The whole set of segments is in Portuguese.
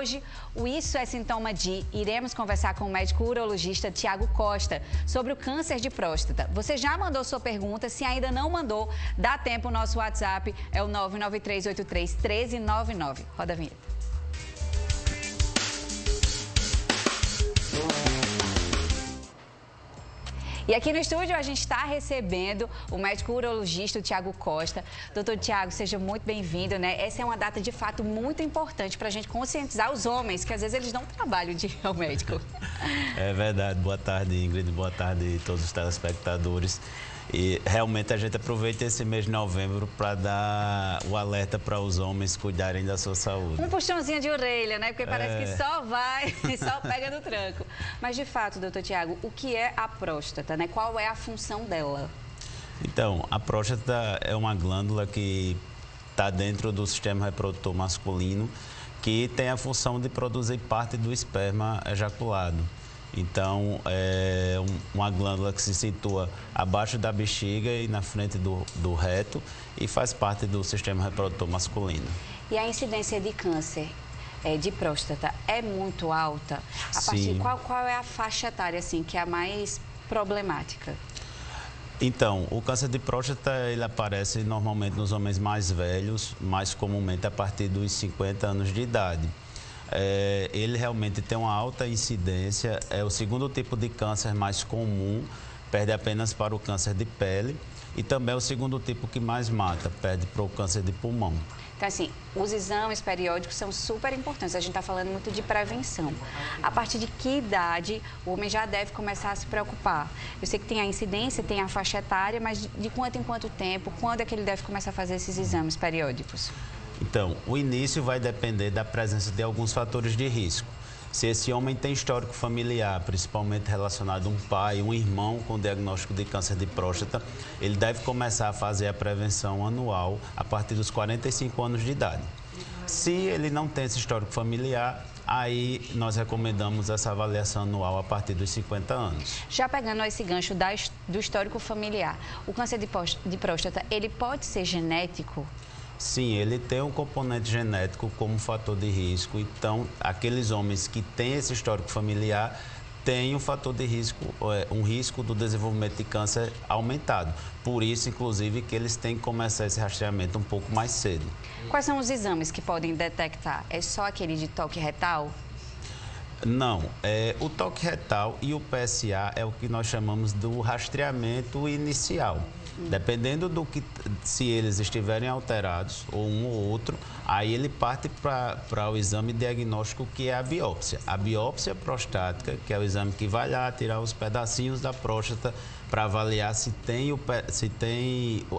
Hoje, o Isso é Sintoma de, iremos conversar com o médico urologista Tiago Costa sobre o câncer de próstata. Você já mandou sua pergunta? Se ainda não mandou, dá tempo, o nosso WhatsApp é o 993831399. Roda a vinheta. E aqui no estúdio a gente está recebendo o médico urologista Tiago Costa. Doutor Tiago, seja muito bem-vindo, né? Essa é uma data de fato muito importante para a gente conscientizar os homens, que às vezes eles não trabalham de ir ao médico. É verdade. Boa tarde, Ingrid. Boa tarde a todos os telespectadores. E realmente a gente aproveita esse mês de novembro para dar o alerta para os homens cuidarem da sua saúde. Um puxãozinho de orelha, né? Porque parece que só vai e só pega no tranco. Mas de fato, doutor Tiago, o que é a próstata, né? Qual é a função dela? Então, a próstata é uma glândula que está dentro do sistema reprodutor masculino que tem a função de produzir parte do esperma ejaculado. Então, é uma glândula que se situa abaixo da bexiga e na frente do reto e faz parte do sistema reprodutor masculino. E a incidência de câncer de próstata é muito alta? A partir Sim. Qual é a faixa etária assim, que é a mais problemática? Então, o câncer de próstata ele aparece normalmente nos homens mais velhos, mais comumente a partir dos 50 anos de idade. Ele realmente tem uma alta incidência, é o segundo tipo de câncer mais comum, perde apenas para o câncer de pele e também é o segundo tipo que mais mata, perde para o câncer de pulmão. Então, assim, os exames periódicos são super importantes, a gente está falando muito de prevenção. A partir de que idade o homem já deve começar a se preocupar? Eu sei que tem a incidência, tem a faixa etária, mas de quanto em quanto tempo, quando é que ele deve começar a fazer esses exames periódicos? Então, o início vai depender da presença de alguns fatores de risco. Se esse homem tem histórico familiar, principalmente relacionado a um pai, um irmão com diagnóstico de câncer de próstata, ele deve começar a fazer a prevenção anual a partir dos 45 anos de idade. Se ele não tem esse histórico familiar, aí nós recomendamos essa avaliação anual a partir dos 50 anos. Já pegando esse gancho do histórico familiar, o câncer de próstata, ele pode ser genético? Sim, ele tem um componente genético como fator de risco. Então, aqueles homens que têm esse histórico familiar têm um fator de risco, um risco do desenvolvimento de câncer aumentado. Por isso, inclusive, que eles têm que começar esse rastreamento um pouco mais cedo. Quais são os exames que podem detectar? É só aquele de toque retal? Não, o toque retal e o PSA é o que nós chamamos do rastreamento inicial. Dependendo do que, se eles estiverem alterados, ou um ou outro, aí ele parte para o exame diagnóstico, que é a biópsia. A biópsia prostática, que é o exame que vai lá tirar os pedacinhos da próstata para avaliar se tem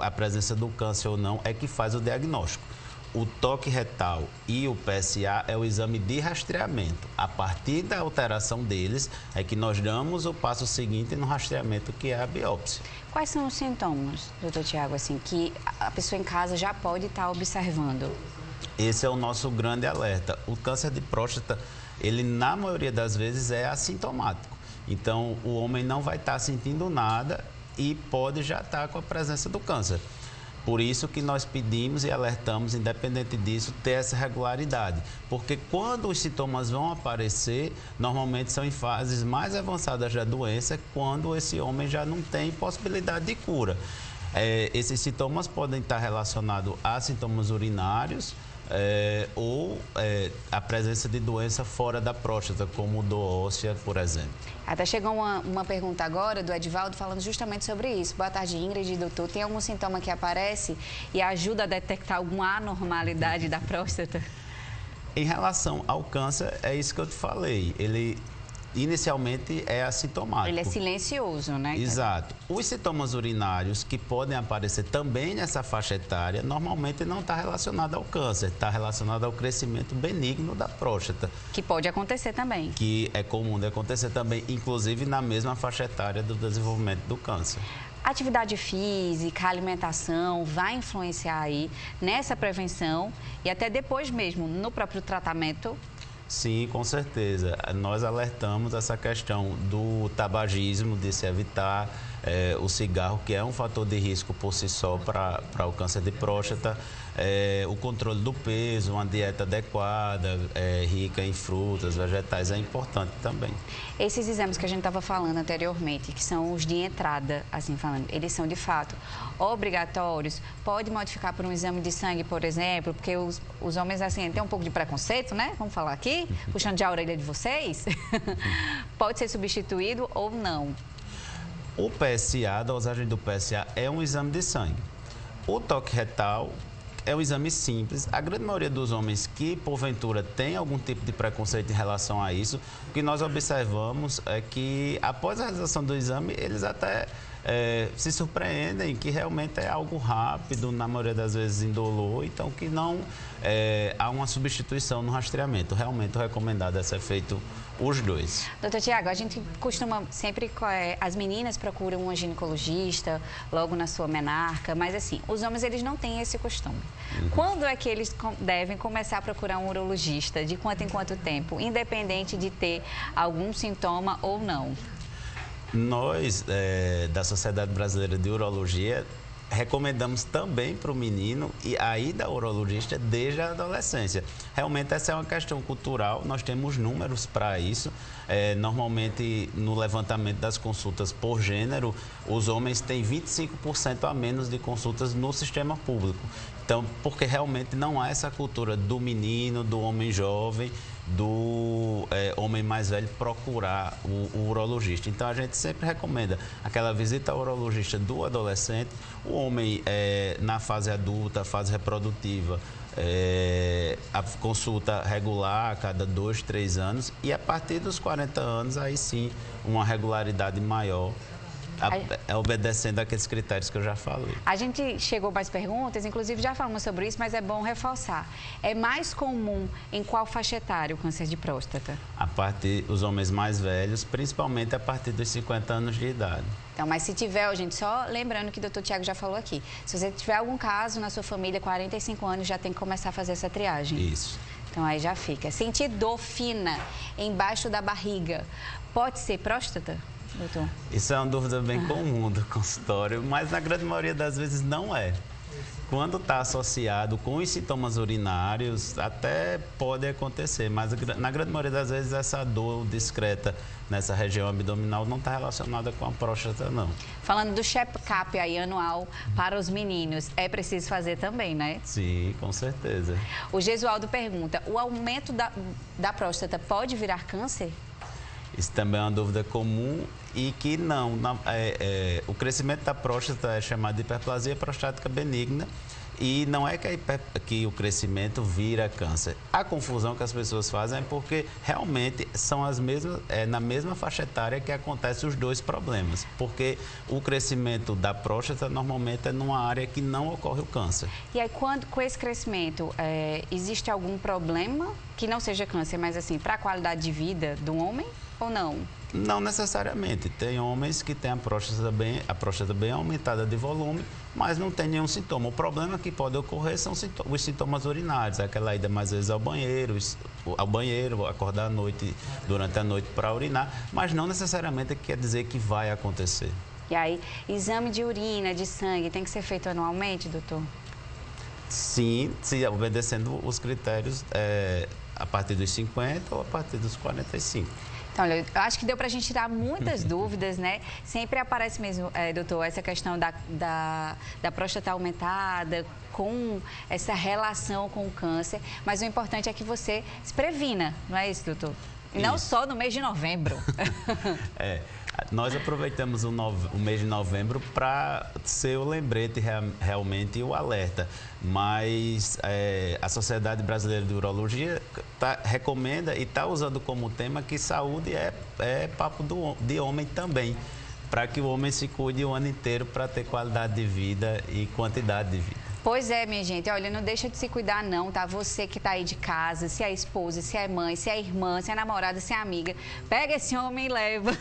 a presença do câncer ou não, é que faz o diagnóstico. O toque retal e o PSA é o exame de rastreamento. A partir da alteração deles é que nós damos o passo seguinte no rastreamento, que é a biópsia. Quais são os sintomas, doutor Tiago, assim, que a pessoa em casa já pode estar observando? Esse é o nosso grande alerta. O câncer de próstata, ele na maioria das vezes é assintomático. Então, o homem não vai estar sentindo nada e pode já estar com a presença do câncer. Por isso que nós pedimos e alertamos, independente disso, ter essa regularidade. Porque quando os sintomas vão aparecer, normalmente são em fases mais avançadas da doença, quando esse homem já não tem possibilidade de cura. Esses sintomas podem estar relacionados a sintomas urinários ou a presença de doença fora da próstata, como dor óssea, por exemplo. Até chegou uma pergunta agora do Edivaldo falando justamente sobre isso. Boa tarde, Ingrid, doutor. Tem algum sintoma que aparece e ajuda a detectar alguma anormalidade da próstata? Em relação ao câncer, é isso que eu te falei. Ele inicialmente é assintomático. Ele é silencioso, né? Exato. Os sintomas urinários que podem aparecer também nessa faixa etária, normalmente não está relacionado ao câncer, está relacionado ao crescimento benigno da próstata. Que pode acontecer também. Que é comum de acontecer também, inclusive na mesma faixa etária do desenvolvimento do câncer. Atividade física, alimentação, vai influenciar aí nessa prevenção e até depois mesmo, no próprio tratamento? Sim, com certeza. Nós alertamos essa questão do tabagismo, de se evitar o cigarro, que é um fator de risco por si só para o câncer de próstata. o controle do peso, uma dieta adequada, rica em frutas, vegetais, é importante também. Esses exames que a gente estava falando anteriormente, que são os de entrada, assim falando, eles são de fato obrigatórios? Pode modificar por um exame de sangue, por exemplo, porque os homens assim têm um pouco de preconceito, né? Vamos falar aqui, puxando de a orelha de vocês. Pode ser substituído ou não? O PSA, a dosagem do PSA é um exame de sangue. O toque retal é um exame simples. A grande maioria dos homens que, porventura, tem algum tipo de preconceito em relação a isso, o que nós observamos é que, após a realização do exame, eles até se surpreendem que realmente é algo rápido, na maioria das vezes indolor, então que não há uma substituição no rastreamento. Realmente, o recomendado é ser feito os dois. Doutor Tiago, a gente costuma sempre, as meninas procuram um ginecologista logo na sua menarca, mas assim, os homens eles não têm esse costume. Quando é que eles devem começar a procurar um urologista? De quanto em quanto tempo? Independente de ter algum sintoma ou não? Nós, da Sociedade Brasileira de Urologia, recomendamos também para o menino e a ida ao urologista desde a adolescência. Realmente essa é uma questão cultural, nós temos números para isso. Normalmente no levantamento das consultas por gênero, os homens têm 25% a menos de consultas no sistema público. Então, porque realmente não há essa cultura do menino, do homem jovem, do homem mais velho procurar o urologista. Então, a gente sempre recomenda aquela visita ao urologista do adolescente, o homem na fase adulta, fase reprodutiva, a consulta regular a cada 2, 3 anos e a partir dos 40 anos, aí sim, uma regularidade maior, obedecendo àqueles critérios que eu já falei. A gente chegou mais perguntas, inclusive já falamos sobre isso, mas é bom reforçar. É mais comum em qual faixa etária o câncer de próstata? A partir dos homens mais velhos, principalmente a partir dos 50 anos de idade. Então, mas se tiver, gente, só lembrando que o doutor Tiago já falou aqui, se você tiver algum caso na sua família, 45 anos, já tem que começar a fazer essa triagem. Isso. Então, aí já fica. Sentir dor fina embaixo da barriga, pode ser próstata? Doutor? Isso é uma dúvida bem comum do consultório, mas na grande maioria das vezes não é. Quando está associado com os sintomas urinários, até pode acontecer, mas na grande maioria das vezes essa dor discreta nessa região abdominal não está relacionada com a próstata, não. Falando do check-up aí anual para os meninos, é preciso fazer também, né? Sim, com certeza. O Gesualdo pergunta, o aumento da próstata pode virar câncer? Isso também é uma dúvida comum e que não. O crescimento da próstata é chamado de hiperplasia prostática benigna e não é que o crescimento vira câncer. A confusão que as pessoas fazem é porque realmente são as mesmas, na mesma faixa etária que acontecem os dois problemas. Porque o crescimento da próstata normalmente é numa área que não ocorre o câncer. E aí, com esse crescimento, existe algum problema que não seja câncer, mas assim, para a qualidade de vida do homem ou não? Não necessariamente. Tem homens que têm a próstata bem aumentada de volume, mas não tem nenhum sintoma. O problema que pode ocorrer são os sintomas urinários, aquela ida mais vezes ao banheiro, acordar à noite, durante a noite para urinar, mas não necessariamente quer dizer que vai acontecer. E aí, exame de urina, de sangue, tem que ser feito anualmente, doutor? Sim, obedecendo os critérios a partir dos 50 ou a partir dos 45. Então, olha, eu acho que deu para a gente tirar muitas dúvidas, né? Sempre aparece mesmo, doutor, essa questão da próstata aumentada, com essa relação com o câncer, mas o importante é que você se previna, não é isso, doutor? Não só no mês de novembro. Nós aproveitamos o mês de novembro para ser o lembrete realmente e o alerta, mas a Sociedade Brasileira de Urologia recomenda e está usando como tema que saúde é papo de homem também, para que o homem se cuide o ano inteiro para ter qualidade de vida e quantidade de vida. Pois é, minha gente. Olha, não deixa de se cuidar não, tá? Você que tá aí de casa, se é esposa, se é mãe, se é irmã, se é namorada, se é amiga, pega esse homem e leva,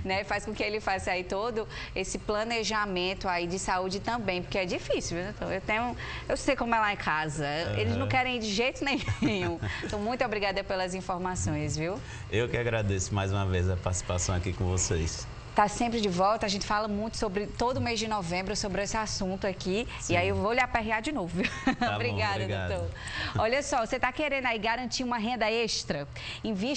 né? Faz com que ele faça aí todo esse planejamento aí de saúde também, porque é difícil, viu? Eu sei como é lá em casa. Eles não querem ir de jeito nenhum. Então, muito obrigada pelas informações, viu? Eu que agradeço mais uma vez a participação aqui com vocês. Está sempre de volta. A gente fala muito sobre todo mês de novembro, sobre esse assunto aqui. Sim. E aí eu vou lhe aperrear de novo. Tá Obrigada, bom, doutor. Olha só, você está querendo aí garantir uma renda extra? Invista